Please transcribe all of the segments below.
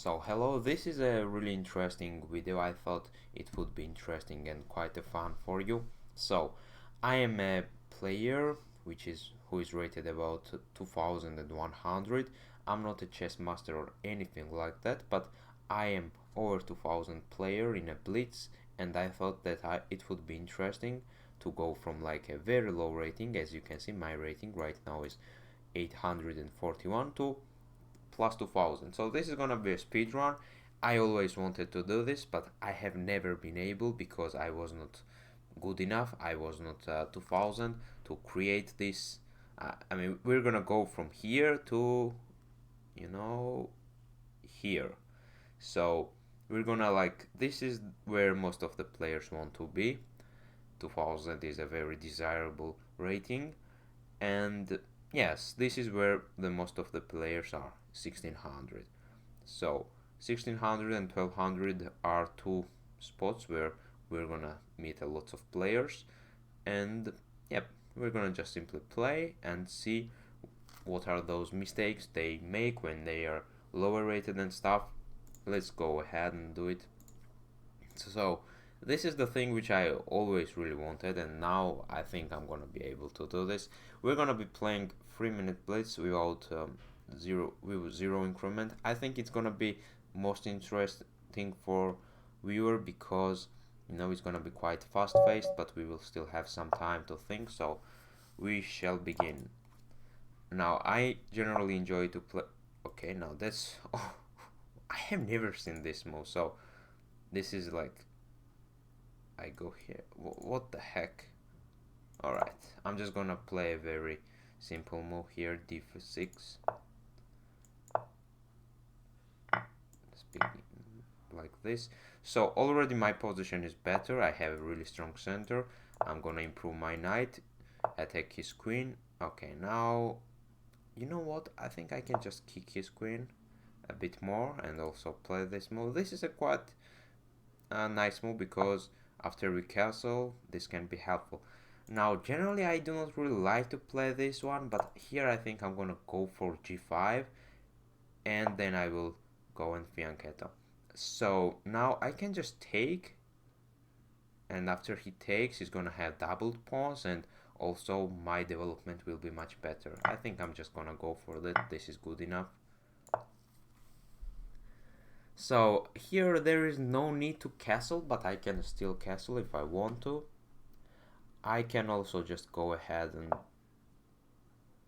So hello, this is a really interesting video. I thought it would be interesting and quite a fun for you. So I am a player who is rated about 2100. I'm not a chess master or anything like that, but I am over 2000 player in a blitz, and I thought that it would be interesting to go from like a very low rating. As you can see, my rating right now is 841 to plus 2000. So this is gonna be a speed run. I always wanted to do this, but I have never been able because I was not good enough. I was not 2000 to create this. I mean, we're gonna go from here to, you know, here. So we're gonna like, this is where most of the players want to be. 2000 is a very desirable rating, and yes, this is where the most of the players are, 1600. So 1600 and 1200 are two spots where we're gonna meet a lot of players, and yep, we're gonna just simply play and see what are those mistakes they make when they are lower rated and stuff. Let's go ahead and do it. So this is the thing which I always really wanted, and now I think I'm gonna be able to do this. We're gonna be playing 3-minute blitz without zero increment. I think it's gonna be most interesting for viewer because it's gonna be quite fast paced, but we will still have some time to think. So we shall begin. Now I generally enjoy to play. Okay, now that's oh, I have never seen this move. So this is like, I go here. What the heck? Alright, I'm just gonna play a very simple move here, d6. Like this. So already my position is better. I have a really strong center. I'm gonna improve my knight, attack his queen. Okay, now, you know what? I think I can just kick his queen a bit more and also play this move. This is a quite nice move because after we castle, this can be helpful. Now, generally, I do not really like to play this one, but here I think I'm gonna go for g5, and then I will go and fianchetto. So now I can just take, and after he takes, he's gonna have doubled pawns, and also my development will be much better. I think I'm just gonna go for that. This is good enough. So here there is no need to castle, but I can still castle if I want to. I can also just go ahead and,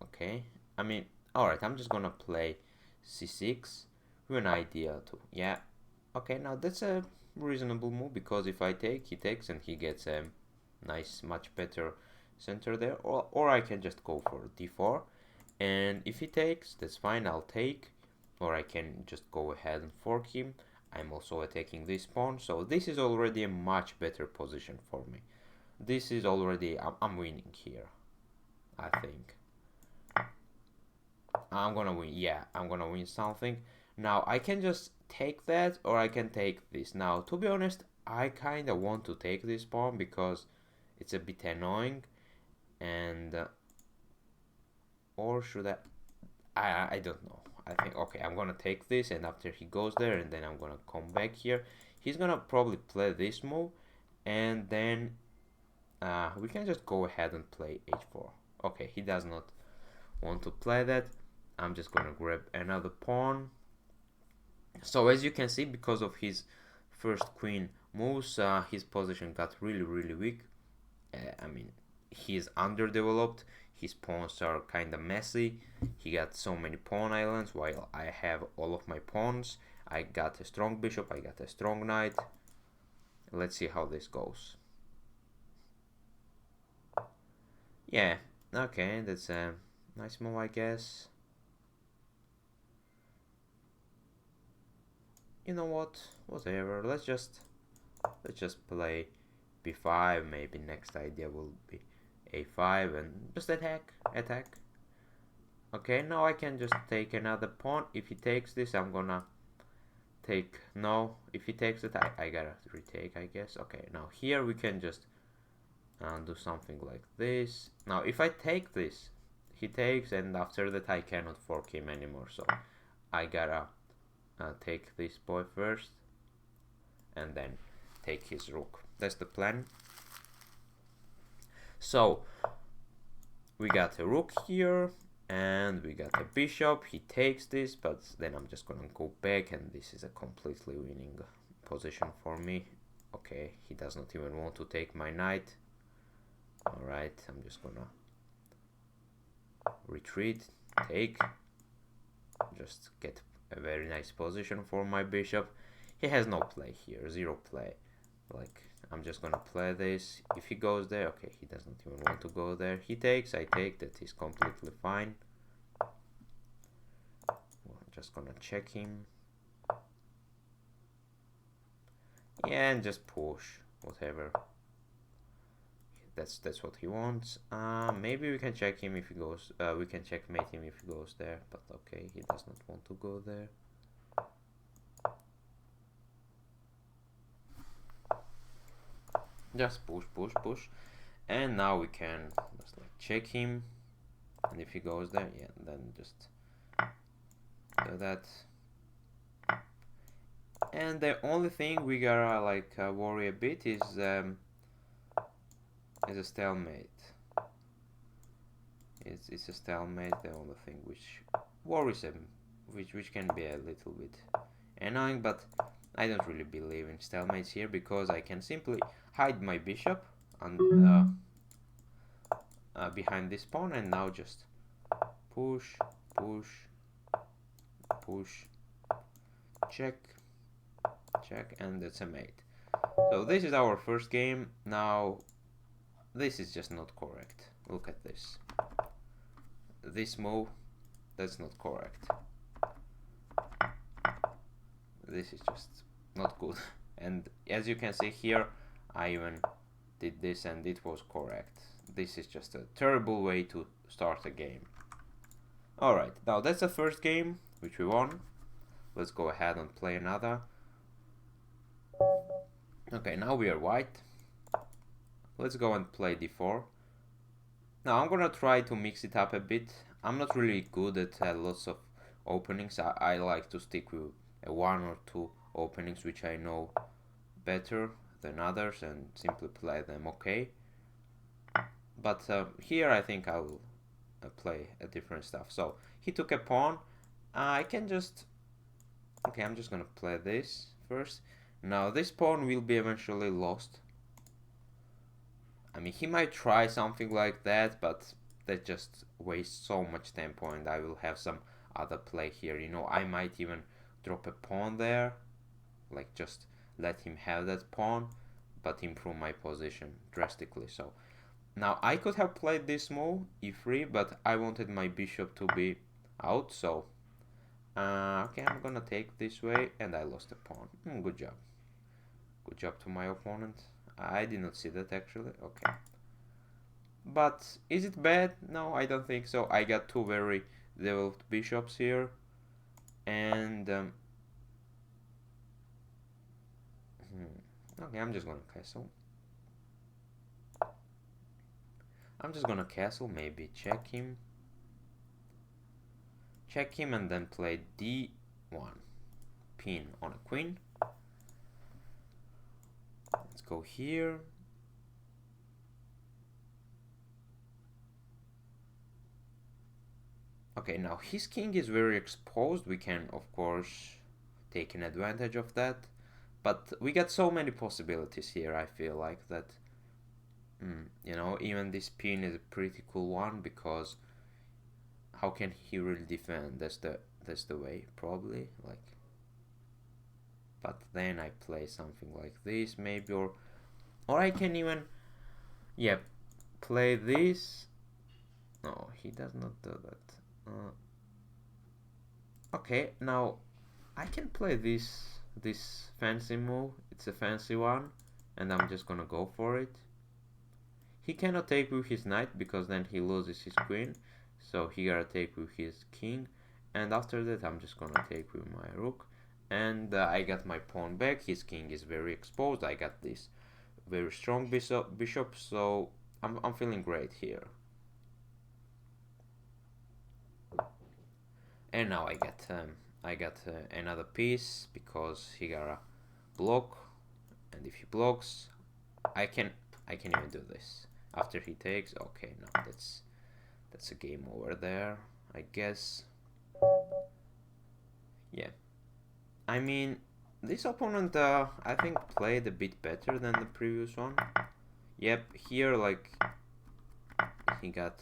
okay, I mean, alright, I'm just gonna play c6 with an idea to, yeah, okay, now that's a reasonable move because if I take, he takes and he gets a nice, much better center there, or I can just go for d4, and if he takes, that's fine, I'll take, or I can just go ahead and fork him. I'm also attacking this pawn, so this is already a much better position for me. This is already, I'm winning here, I think. I'm gonna win, yeah, I'm gonna win something. Now, I can just take that, or I can take this. Now, to be honest, I kinda want to take this pawn because it's a bit annoying, and, or should I don't know. I think, okay, I'm gonna take this, and after he goes there, and then I'm gonna come back here. He's gonna probably play this move, and then we can just go ahead and play h4. Okay, he does not want to play that. I'm just gonna grab another pawn. So as you can see, because of his first queen moves, his position got really weak. I mean, he's underdeveloped. His pawns are kind of messy. He got so many pawn islands while I have all of my pawns. I got a strong bishop, I got a strong knight. Let's see how this goes. Yeah, okay, that's a nice move, I guess. You know what? Whatever. Let's just play b5. Maybe next idea will be a5 and just attack. Okay, now I can just take another pawn. If he takes this, I'm gonna take, no. If he takes it, I gotta retake, I guess. Okay, now here we can just do something like this. Now if I take this, he takes, and after that I cannot fork him anymore, so I gotta take this boy first and then take his rook. That's the plan. So we got a rook here and we got a bishop. He takes this, but then I'm just gonna go back, and this is a completely winning position for me. Okay, he does not even want to take my knight. Alright, I'm just gonna retreat, take, just get a very nice position for my bishop. He has no play here, zero play. Like, I'm just gonna play this. If he goes there, okay, he does not even want to go there. He takes, I take, that is completely fine. I'm just gonna check him. Yeah, and just push, whatever. That's what he wants. Maybe we can check him if he goes. We can checkmate him if he goes there. But okay, he does not want to go there. Just push, push, push, and now we can just like check him. And if he goes there, yeah, then just do that. And the only thing we gotta like worry a bit is a stalemate. It's a stalemate. The only thing which worries him, which can be a little bit annoying, but I don't really believe in stalemates here because I can simply hide my bishop and behind this pawn, and now just push, push, push, check, check, and that's a mate. So this is our first game. Now this is just not correct. Look at this. This move, that's not correct. This is just not good. And as you can see here, I even did this and it was correct. This is just a terrible way to start a game. Alright, now that's the first game which we won. Let's go ahead and play another. Okay, now we are white. Let's go and play d4. Now I'm gonna try to mix it up a bit. I'm not really good at lots of openings. I like to stick with one or two openings which I know better than others and simply play them okay. But here I think I will play a different stuff. So he took a pawn. I can just... Okay, I'm just gonna play this first. Now this pawn will be eventually lost. I mean, he might try something like that, but that just wastes so much tempo and I will have some other play here. You know, I might even drop a pawn there, like just let him have that pawn, but improve my position drastically. So now I could have played this move, e3, but I wanted my bishop to be out, so okay, I'm gonna take this way, and I lost a pawn. Good job. Good job to my opponent. I did not see that actually. Okay. But is it bad? No, I don't think so. I got two very developed bishops here. And okay, I'm just gonna castle. I'm just gonna castle, maybe check him. Check him and then play d1. Pin on a queen. Let's go here. Okay, now his king is very exposed. We can, of course, take an advantage of that. But we got so many possibilities here, I feel like that, you know, even this pin is a pretty cool one because how can he really defend? That's the way, probably, like. But then I play something like this, maybe, or I can even, yeah, play this. No, he does not do that. Okay, now I can play this fancy move. It's a fancy one, and I'm just gonna go for it. He cannot take with his knight because then he loses his queen, so he gotta take with his king, and after that I'm just gonna take with my rook, and I got my pawn back. His king is very exposed. I got this very strong bishop, so I'm feeling great here. And now I I got another piece because he got a block, and if he blocks, I can even do this. After he takes, okay, no, that's a game over there, I guess. Yeah, I mean, this opponent, I think played a bit better than the previous one. Yep, here like he got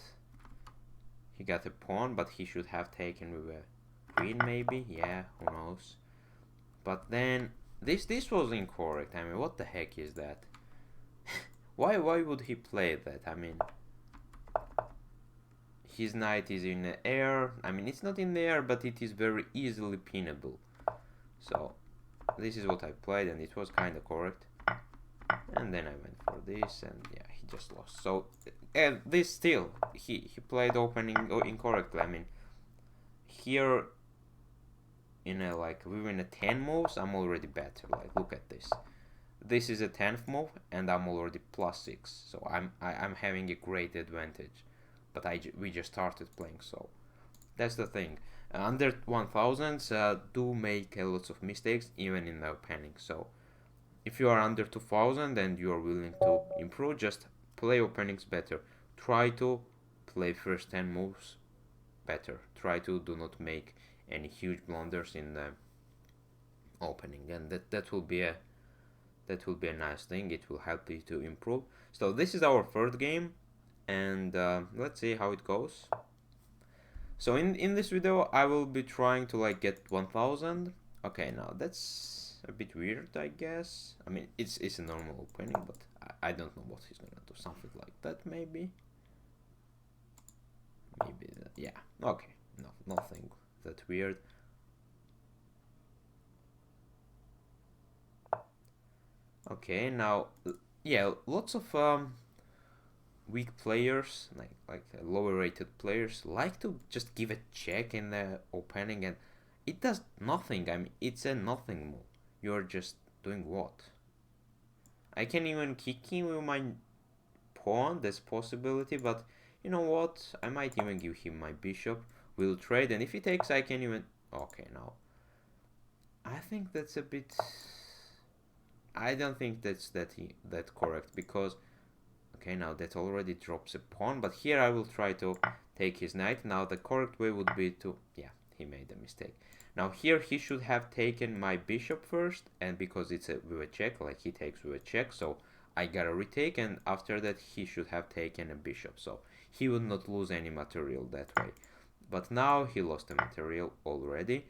a pawn, but he should have taken with a queen maybe. Yeah, who knows? But then this was incorrect. I mean, what the heck is that? Why would he play that? I mean, his knight is in the air. I mean, it's not in the air, but it is very easily pinnable. So this is what I played, and it was kind of correct. And then I went for this, and yeah, he just lost. So and this still he played opening incorrectly. I mean, here in a like within a 10 moves, I'm already better. Like, look at this. This is a 10th move, and I'm already +6. So I'm having a great advantage. But we just started playing, so that's the thing. Under 1000s do make lots of mistakes, even in the opening. So if you are under 2000 and you are willing to improve, just play openings better. Try to play first 10 moves better. Try to do not make any huge blunders in the opening, and that will be a nice thing. It will help you to improve. So this is our third game, and let's see how it goes. So in this video I will be trying to like get 1000. Okay, now that's a bit weird, I guess. I mean, it's a normal opening, but I don't know what he's gonna do. Something like that, maybe. Yeah. Okay. No, nothing that weird. Okay, now, yeah, lots of weak players, like lower rated players, like to just give a check in the opening, and it does nothing. I mean, it's a nothing move. You're just doing what? I can even kick him with my pawn. That's possibility, but you know what? I might even give him my bishop. We'll trade, and if he takes, I can even. Okay, now I think that's a bit. I don't think that's that correct, because okay, now that already drops a pawn, but here I will try to take his knight. Now the correct way would be to, yeah, he made a mistake. Now here he should have taken my bishop first, and because it's with a check, like he takes with a check, so I gotta retake, and after that he should have taken a bishop, so he would not lose any material that way. But now he lost the material already.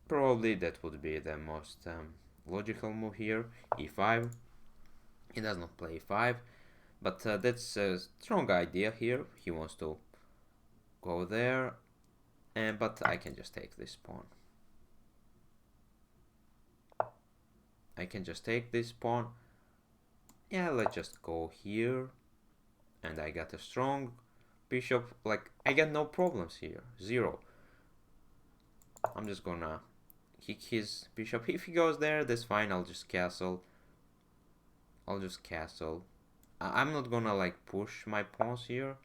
Probably that would be the most logical move here, e5. He does not play e5, but that's a strong idea here. He wants to go there, but I can just take this pawn. I can just take this pawn. Yeah, let's just go here, and I got a strong bishop. Like, I got no problems here, zero. I'm just gonna kick his bishop. If he goes there, that's fine. I'll just castle. I'm not gonna like push my pawns here.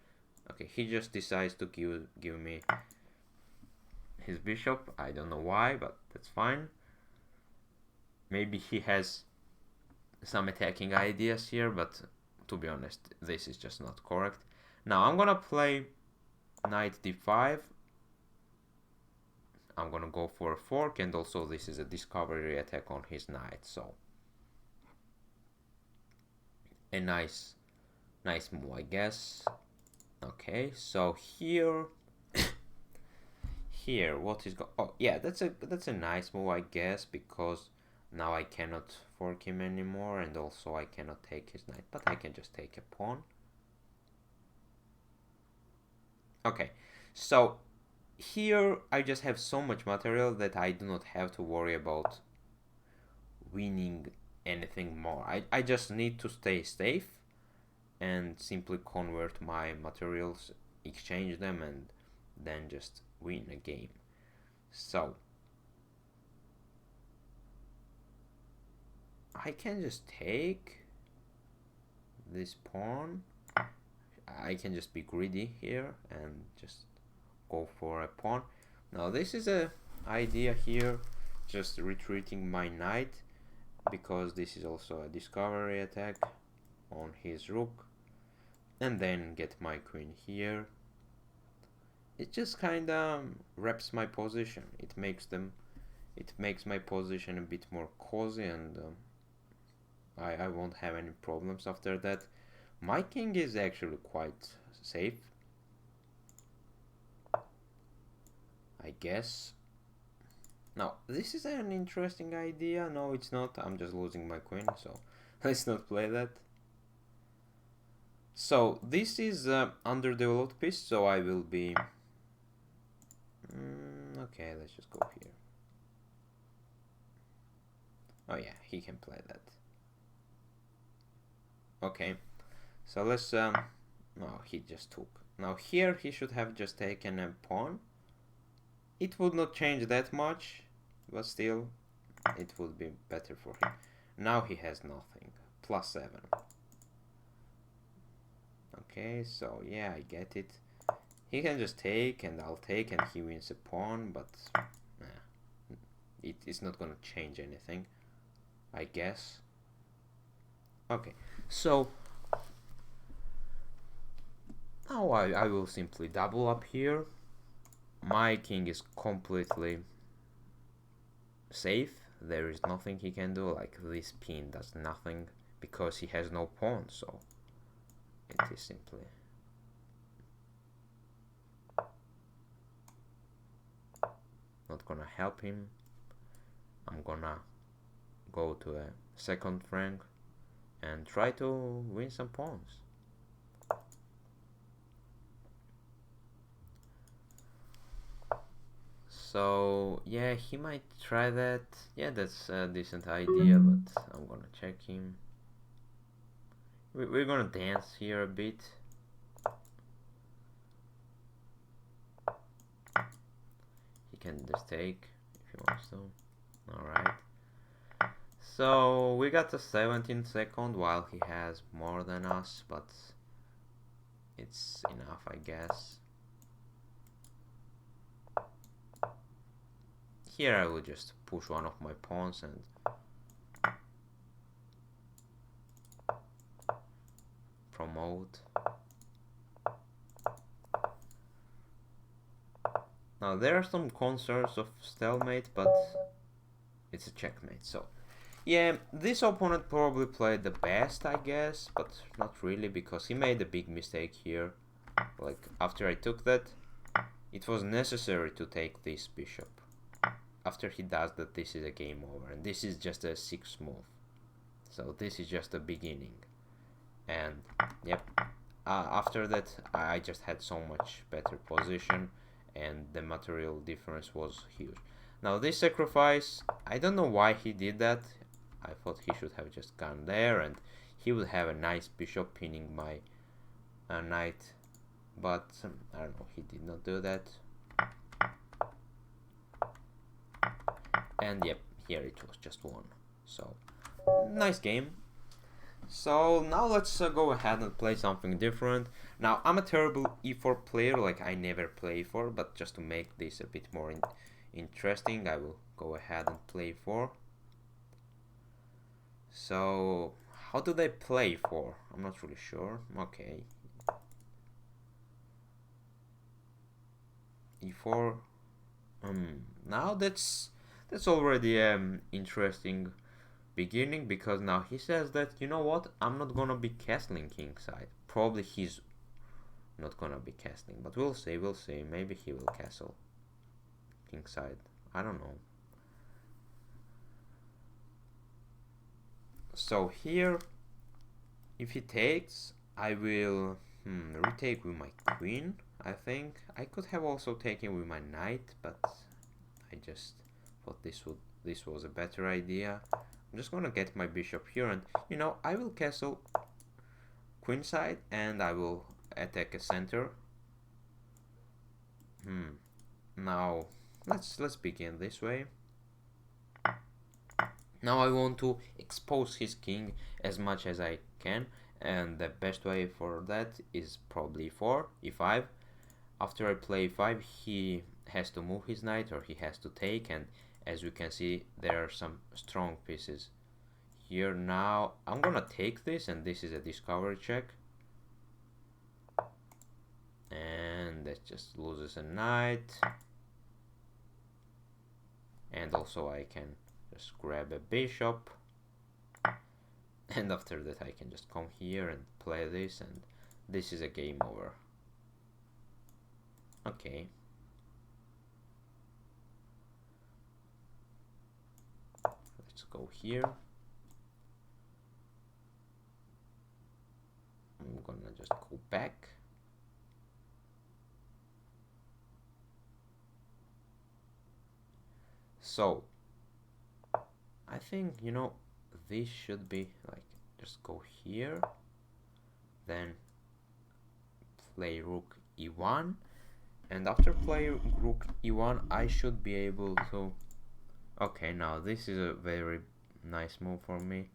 Okay, he just decides to give me his bishop. I don't know why, but that's fine. Maybe he has some attacking ideas here, but to be honest, this is just not correct. Now I'm gonna play knight d5. I'm gonna go for a fork, and also this is a discovery attack on his knight, so a nice move, I guess. Okay, so here what is oh yeah, that's a nice move, I guess, because now I cannot fork him anymore, and also I cannot take his knight, but I can just take a pawn. Okay, so here I just have so much material that I do not have to worry about winning anything more. I just need to stay safe and simply convert my materials, exchange them, and then just win a game. So I can just take this pawn. I can just be greedy here and just go for a pawn. Now this is a idea here, just retreating my knight, because this is also a discovery attack on his rook, and then get my queen here. It just kinda wraps my position. It makes my position a bit more cozy, and I won't have any problems after that. My king is actually quite safe, I guess. Now, this is an interesting idea. No, it's not. I'm just losing my queen, so let's not play that. So, this is underdeveloped piece, so I will be... okay, let's just go here. Oh yeah, he can play that. Okay, so let's... no, he just took. Now here he should have just taken a pawn. It would not change that much, but still, it would be better for him. Now he has nothing. +7. Okay, so yeah, I get it. He can just take, and I'll take, and he wins a pawn, but it is not gonna change anything, I guess. Okay, so now I will simply double up here. My king is completely safe. There is nothing he can do, like this pin does nothing because he has no pawn, so it is simply not gonna help him. I'm gonna go to a second rank and try to win some pawns. So yeah, he might try that. Yeah, that's a decent idea, but I'm gonna check him. We're gonna dance here a bit. He can just take if he wants to. Alright. So we got a 17 second while he has more than us, but it's enough, I guess. Here I will just push one of my pawns and promote. Now there are some concerns of stalemate, but it's a checkmate, so yeah, this opponent probably played the best, I guess, but not really, because he made a big mistake here. Like, after I took that, it was necessary to take this bishop. After he does that, this is a game over, and this is just a 6th move. So this is just a beginning. And yep, after that I just had so much better position, and the material difference was huge. Now this sacrifice, I don't know why he did that. I thought he should have just gone there, and he would have a nice bishop pinning my knight, but I don't know, he did not do that. And yep, here it was just 1. So nice game. So now let's go ahead and play something different. Now I'm a terrible e4 player, like I never play e4, but just to make this a bit more interesting, I will go ahead and play e4. So how do they play e4? I'm not really sure. Okay, e4. Now that's already interesting beginning, because now he says that, you know what, I'm not gonna be castling kingside. Probably he's not gonna be castling, but we'll see, maybe he will castle kingside, I don't know. So here, if he takes, I will retake with my queen. I think I could have also taken with my knight, but I just thought this was a better idea. I'm just gonna get my bishop here, and you know, I will castle queenside and I will attack a center. Now let's begin this way. Now I want to expose his king as much as I can, and the best way for that is probably e5. After I play e5, he has to move his knight or he has to take, and as we can see there are some strong pieces here. Now I'm gonna take this, and this is a discovery check, and that just loses a knight, and also I can just grab a bishop, and after that I can just come here and play this, and this is a game over. Okay, let's go here. I'm gonna just go back. So I think, you know, this should be like, just go here, then play rook e1, and after play rook e1 I should be able to, okay, now this is a very nice move for me.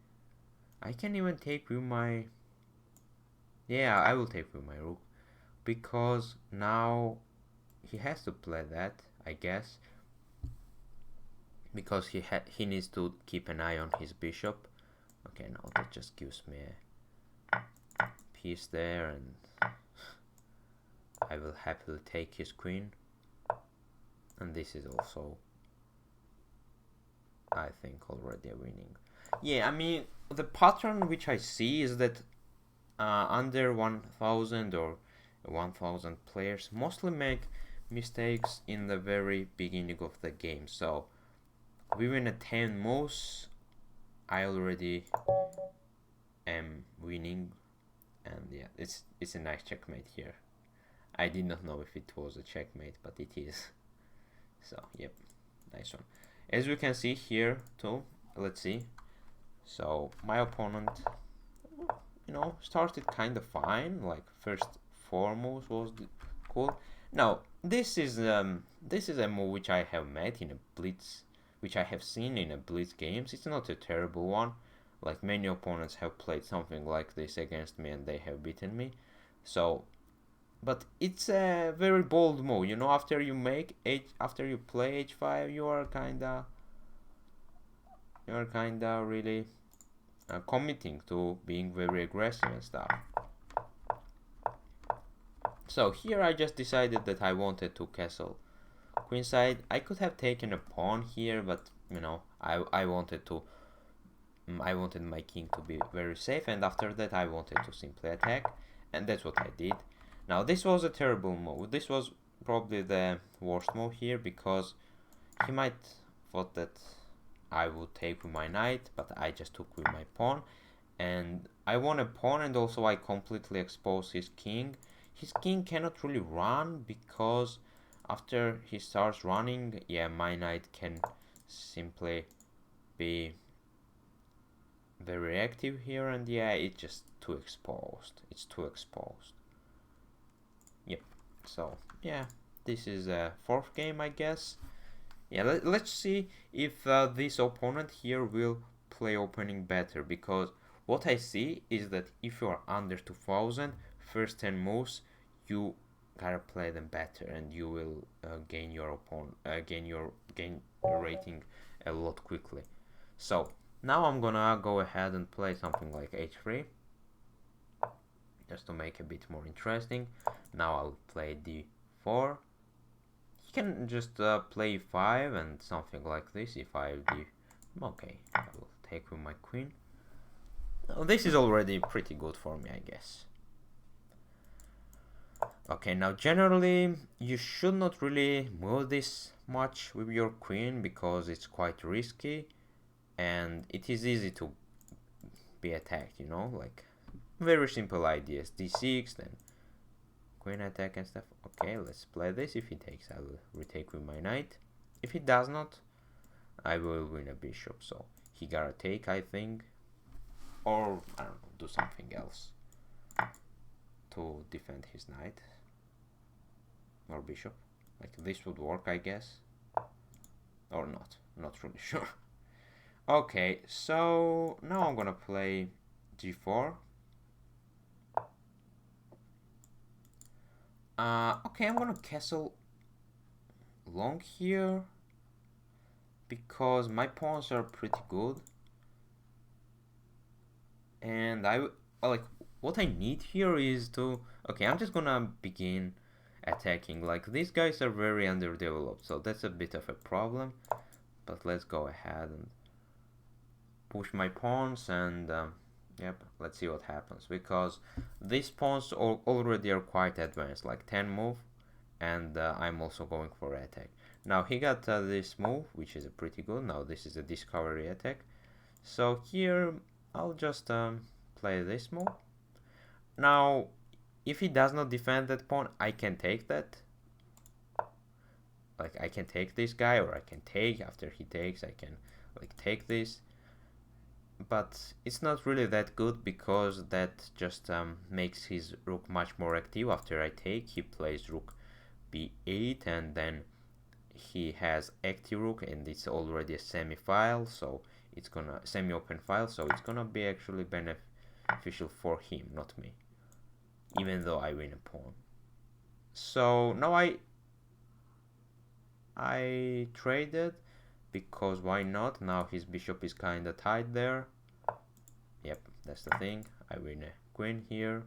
I can even take with my, yeah, I will take with my rook, because now he has to play that, I guess, because he needs to keep an eye on his bishop. Okay, now that just gives me a piece there, and I will happily take his queen. And this is also, I think, already a winning. Yeah, I mean, the pattern which I see is that under 1000 or 1000 players mostly make mistakes in the very beginning of the game. So within a 10 moves I already am winning, and yeah, it's a nice checkmate here. I did not know if it was a checkmate, but it is. So yep, nice one. As we can see here too, let's see. So my opponent, you know, started kind of fine. Like first 4 moves was cool. Now this is a move which I have met in a blitz, which I have seen in a blitz games. It's not a terrible one. Like many opponents have played something like this against me and they have beaten me. So, but it's a very bold move. You know, after you play h5, you are kinda really committing to being very aggressive and stuff. So here I just decided that I wanted to castle queenside. I could have taken a pawn here, but you know, I wanted my king to be very safe, and after that I wanted to simply attack, and that's what I did. Now this was a terrible move. This was probably the worst move here, because he might thought that I would take with my knight, but I just took with my pawn, and I won a pawn, and also I completely exposed his king. His king cannot really run, because after he starts running, yeah, my knight can simply be very active here, and yeah, it's just too exposed. It's too exposed. Yep. So yeah, this is a 4th game, I guess. Yeah, let's see if this opponent here will play opening better, because what I see is that if you are under 2000, first 10 moves, you gotta play them better, and you will gain your rating a lot quickly. So now I'm gonna go ahead and play something like h3, just to make a bit more interesting. Now I'll play d4. He can just play 5 and something like this. e5, d. Okay, I will take with my queen. Now, this is already pretty good for me, I guess. Okay, now generally you should not really move this much with your queen, because it's quite risky and it is easy to be attacked, you know, like very simple ideas. d6, then queen attack and stuff. Okay, let's play this. If he takes, I will retake with my knight. If he does not, I will win a bishop. So he gotta take, I think, or I don't know, do something else to defend his knight or bishop. Like this would work, I guess, or not really sure. Okay, so now I'm gonna play g4. Okay, I'm gonna castle long here because my pawns are pretty good, and like what I need here is to, okay, I'm just gonna begin attacking. Like these guys are very underdeveloped, so that's a bit of a problem, but let's go ahead and push my pawns, and yep, let's see what happens, because these pawns already are quite advanced, like 10 move, and I'm also going for attack. Now he got this move, which is pretty good. Now this is a discovery attack, so here I'll just play this move. Now if he does not defend that pawn, I can take that. Like I can take this guy, or I can take, after he takes, I can like take this. But it's not really that good, because that just makes his rook much more active. After I take, he plays rook b8, and then he has active rook, and it's already a semi-file, so it's gonna semi-open file, so it's gonna be actually beneficial for him, not me, even though I win a pawn. So now I traded, because why not? Now his bishop is kinda tied there. Yep, that's the thing. I win a queen here.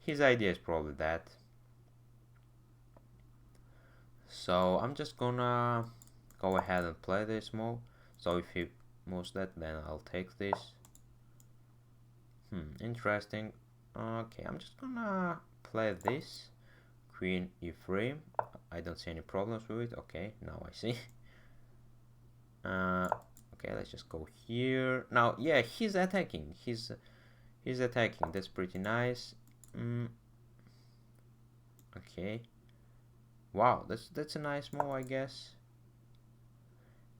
His idea is probably that. So I'm just gonna go ahead and play this move. So if he moves that, then I'll take this. Interesting. Okay, I'm just gonna play this. Queen e3. I don't see any problems with it. Okay, now I see. Okay, let's just go here. Now, yeah, he's attacking. He's attacking. That's pretty nice. Okay. Wow, that's a nice move, I guess.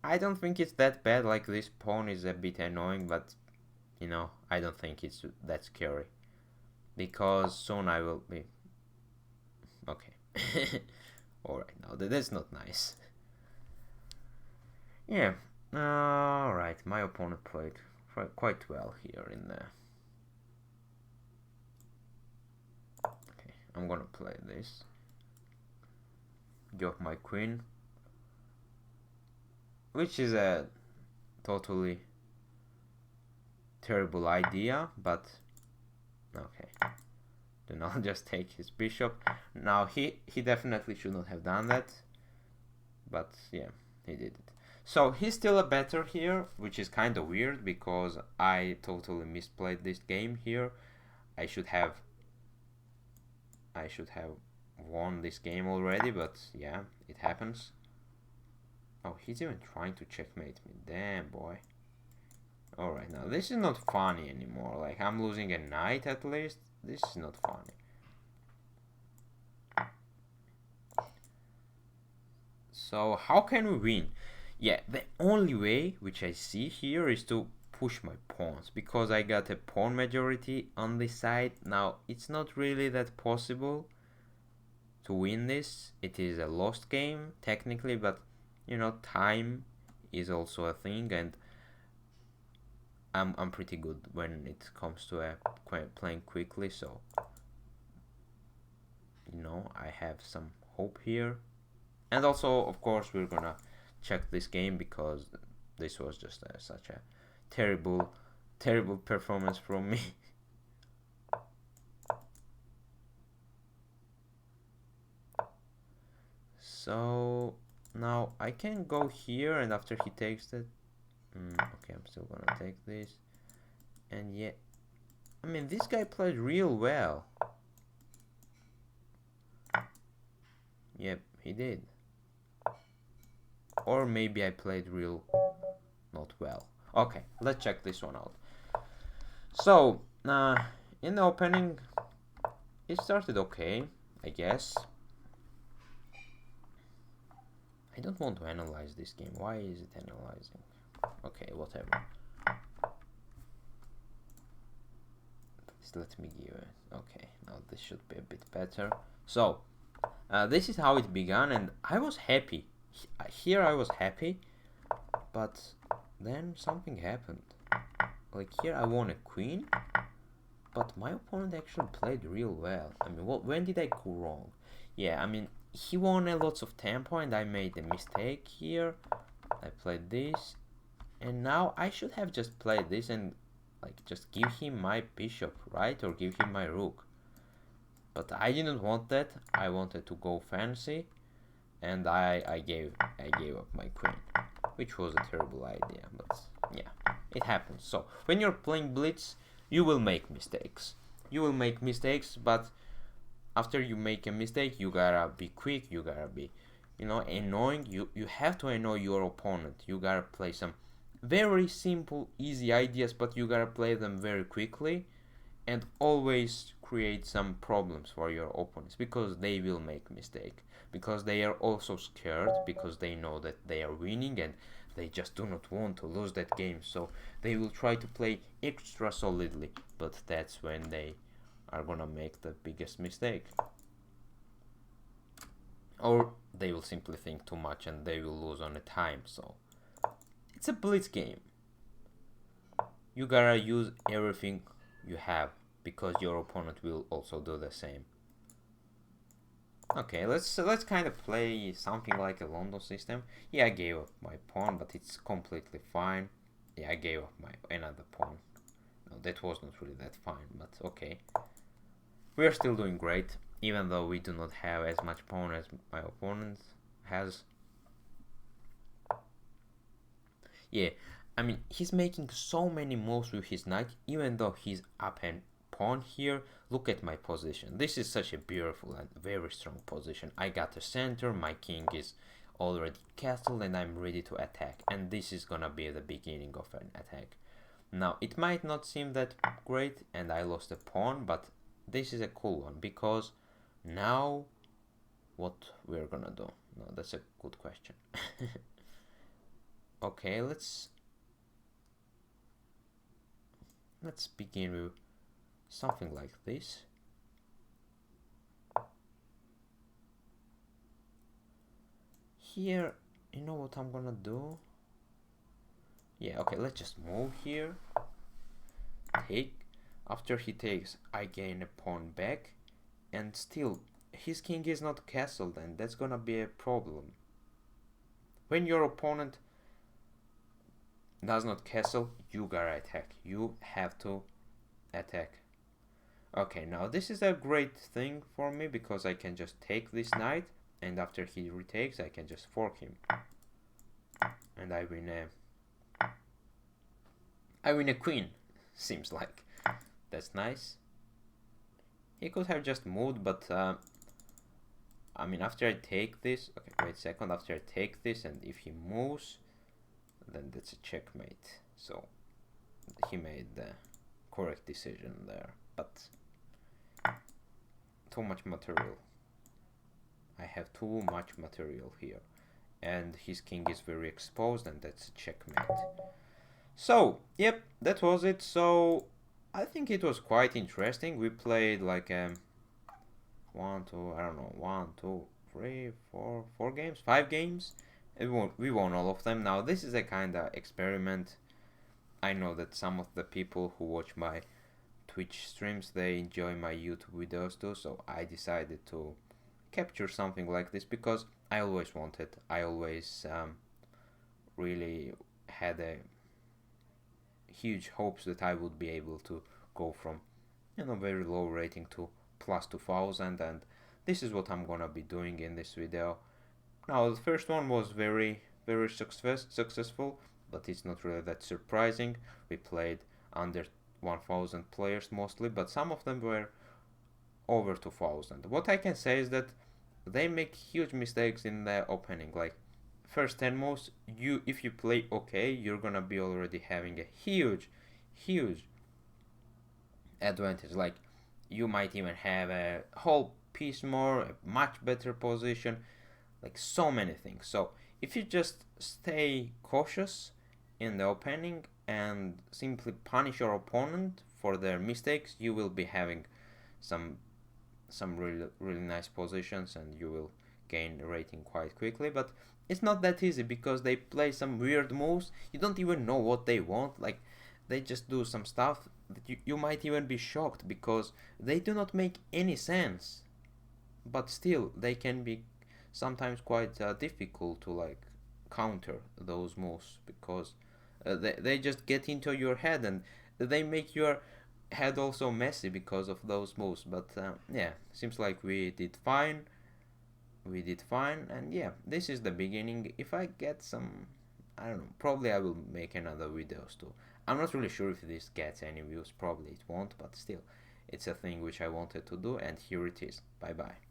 I don't think it's that bad. Like this pawn is a bit annoying, but you know, I don't think it's that scary, because soon I will be. Okay. Alright, now that's not nice. Yeah. Alright, my opponent played quite well here in there. Okay, I'm gonna play this. Give up my queen, which is a totally terrible idea, but okay. Then I'll just take his bishop. Now he definitely should not have done that, but yeah, he did it. So he's still a better here, which is kind of weird, because I totally misplayed this game here. I should have won this game already, but yeah, it happens. Oh, he's even trying to checkmate me. Damn, boy. Alright, now this is not funny anymore. Like, I'm losing a knight at least. This is not funny. So, how can we win? Yeah, the only way which I see here is to push my pawns, because I got a pawn majority on this side. Now, it's not really that possible to win this. It is a lost game, technically, but, you know, time is also a thing, and I'm pretty good when it comes to playing quickly, so, you know, I have some hope here. And also, of course, we're gonna check this game, because this was just such a terrible performance from me. So now I can go here, and after he takes that, okay, I'm still gonna take this. And yeah, I mean, this guy played real well. Yep, he did. Or maybe I played not well. Okay, let's check this one out. So, in the opening, it started okay, I guess. I don't want to analyze this game. Why is it analyzing? Okay, whatever. Just let me give it. Okay, now this should be a bit better. So, this is how it began, and I was happy. Here I was happy, but then something happened. Like here I won a queen, but my opponent actually played real well. I mean, when did I go wrong? Yeah, I mean, he won a lots of tempo and I made a mistake here. I played this, and now I should have just played this and like just give him my bishop, right? Or give him my rook. But I didn't want that. I wanted to go fancy, and I gave up my queen, which was a terrible idea. But yeah, it happens. So when you're playing blitz, you will make mistakes. You will make mistakes, but after you make a mistake, you gotta be quick. You gotta be, annoying. You have to annoy your opponent. You gotta play some very simple, easy ideas, but you gotta play them very quickly, and always create some problems for your opponents because they will make mistake, because they are also scared, because they know that they are winning and they just do not want to lose that game, so they will try to play extra solidly, but that's when they are gonna make the biggest mistake, or they will simply think too much and they will lose on a time. So it's a blitz game. You gotta use everything you have because your opponent will also do the same. Okay, let's kind of play something like a London system. Yeah, I gave up my pawn, but it's completely fine. Yeah, I gave up my another pawn. No, that was not really that fine, but okay. We are still doing great, even though we do not have as much pawn as my opponent has. Yeah, I mean, he's making so many moves with his knight, even though he's up and pawn here. Look at my position. This is such a beautiful and very strong position. I got the center, my king is already castled, and I'm ready to attack. And this is gonna be the beginning of an attack. Now, it might not seem that great, and I lost a pawn, but this is a cool one, because now what we're gonna do? No, that's a good question. Okay, let's begin with something like this. Here, you know what I'm gonna do? Yeah, okay, let's just move here. Take. After he takes, I gain a pawn back, and still his king is not castled, and that's gonna be a problem. When your opponent does not castle, you gotta attack. You have to attack. Okay, now this is a great thing for me because I can just take this knight, and after he retakes, I can just fork him, and I win a queen. Seems like that's nice. He could have just moved, but I mean, after I take this, okay, wait a second. After I take this, and if he moves, then that's a checkmate. So he made the correct decision there, but too much material. I have too much material here, and his king is very exposed, and that's a checkmate. So yep, that was it. So I think it was quite interesting. We played like 1, 2, I don't know, 1, 2, 3, 4, 4 games, 5 games. We won all of them. Now this is a kind of experiment. I know that some of the people who watch my Twitch streams, they enjoy my YouTube videos too, so I decided to capture something like this because I always wanted. I always really had a huge hopes that I would be able to go from very low rating to plus 2000, and this is what I'm gonna be doing in this video. Now the first one was very successful, but it's not really that surprising. We played under 1000 players mostly, but some of them were over 2000. What I can say is that they make huge mistakes in the opening. Like first 10 moves, if you play okay, you're gonna be already having a huge advantage. Like you might even have a whole piece more, a much better position, like so many things. So if you just stay cautious in the opening and simply punish your opponent for their mistakes, you will be having some really nice positions, and you will gain rating quite quickly. But it's not that easy because they play some weird moves. You don't even know what they want. Like they just do some stuff that you might even be shocked because they do not make any sense, but still they can be sometimes quite difficult to like counter those moves because they just get into your head and they make your head also messy because of those moves. But yeah, seems like we did fine, and yeah, this is the beginning. If I get some, I don't know, probably I will make another videos too. I'm not really sure if this gets any views, probably it won't, but still, it's a thing which I wanted to do, and here it is. Bye bye.